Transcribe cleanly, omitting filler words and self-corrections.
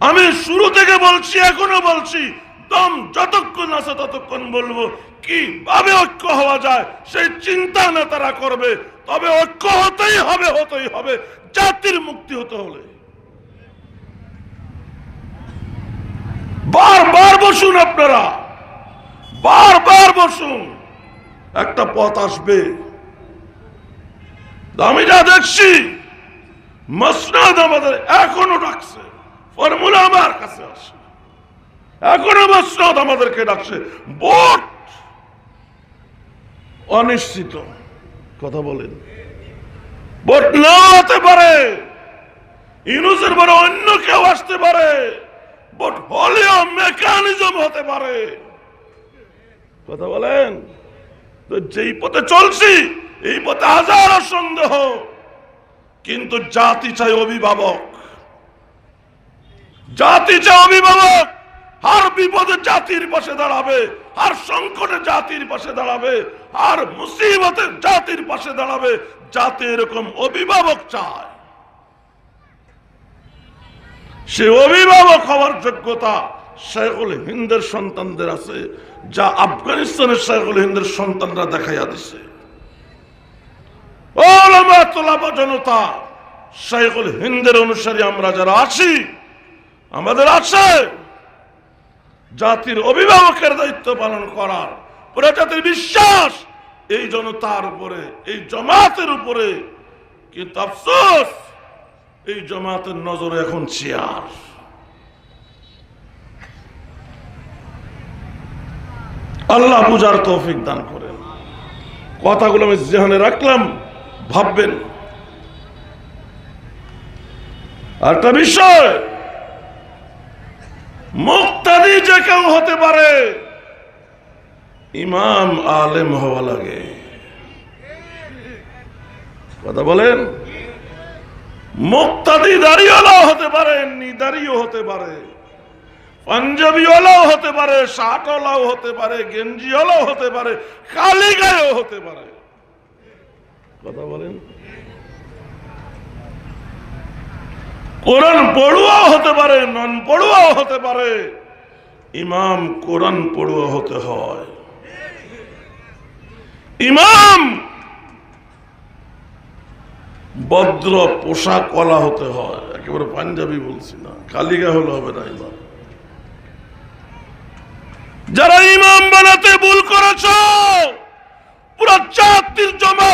আমি শুরু থেকে বলছি, এখনো বলছি, দম যতক্ষণ আছে ততক্ষণ বলবো, কিভাবে ঐক্য হওয়া যায় সেই চিন্তা নেতারা করবে। তবে ঐক্য হতেই হবে জাতির মুক্তি হতে হলে। বারবার বসুন, আপনারা বারবার বসুন, একটা পথ আসবে। আমি যা দেখছি, মসনদ আমাদের এখনো ডাকছে, ফর্মুলা আমার কাছে আসে, এখনো মসনদ আমাদেরকে ডাকছে। ভোট অনিশ্চিত, কথা বলেন, ভোট না হতে পারে, ইউনূসের পরে অন্য কেউ আসতে পারে, ভোট হলেও মেকানিজম হতে পারে, কথা বলেন। তো যেই পথে চলছি, এই পথে হাজারো সন্দেহ, কিন্তু জাতি চাই অভিভাবক, জাতি চাই অভিভাবক। আর বিপদে জাতির পাশে দাঁড়াবে, আর সংকটে জাতির পাশে দাঁড়াবে, আর মুসিবতে জাতির পাশে দাঁড়াবে। জাতি এরকম অভিভাবক চায়। সে অভিভাবক হওয়ার যোগ্যতা শেখুল হিন্দের সন্তানদের আছে, যা আফগানিস্তানের শেখুল হিন্দের সন্তানরা দেখাইয়া দিছে। ওলামা তোলাবা জনতা, শেখুল হিন্দের অনুসারী আমরা যারা আছি, আমাদের আছে জাতির অভিভাবকের দায়িত্ব পালন করার। পুরো জাতির বিশ্বাস এই জনতার উপরে, এই জামাতের উপরে। কিন্তু আফসোস, এই জামাতের নজরে এখন চেয়ার। আল্লাহ বুঝার তৌফিক দান করেন। কথাগুলো আমি জেহানে রাখলাম, ভাববেন। আরেকটা বিষয়, মুক্তাদি যে কেউ হতে পারে, ইমাম আলেম হওয়া লাগে, কথা বলেন। মুক্তাদি দাড়িওয়ালাও হতে পারে, নিদারিও হতে পারে, পাঞ্জাবিওয়ালাও হতে পারে, শার্টওয়ালাও হতে পারে, গেঞ্জিওয়ালাও হতে পারে, খালি গায়েও হতে পারে, কথা বলেন। কোরআন পড়ুয়াও হতে পারে, নন পড়ুয়াও হতে পারে। ইমাম কোরআন পড়ুয়া হতে হয়। ইমাম ভদ্র পোশাক ওয়ালা হতে হয়, একেবারে পাঞ্জাবি বলছি না, কালিগা হলে হবে না। ইমাম, যারা ইমাম বানাতে ভুল করেছ, পুরো জাতির জমা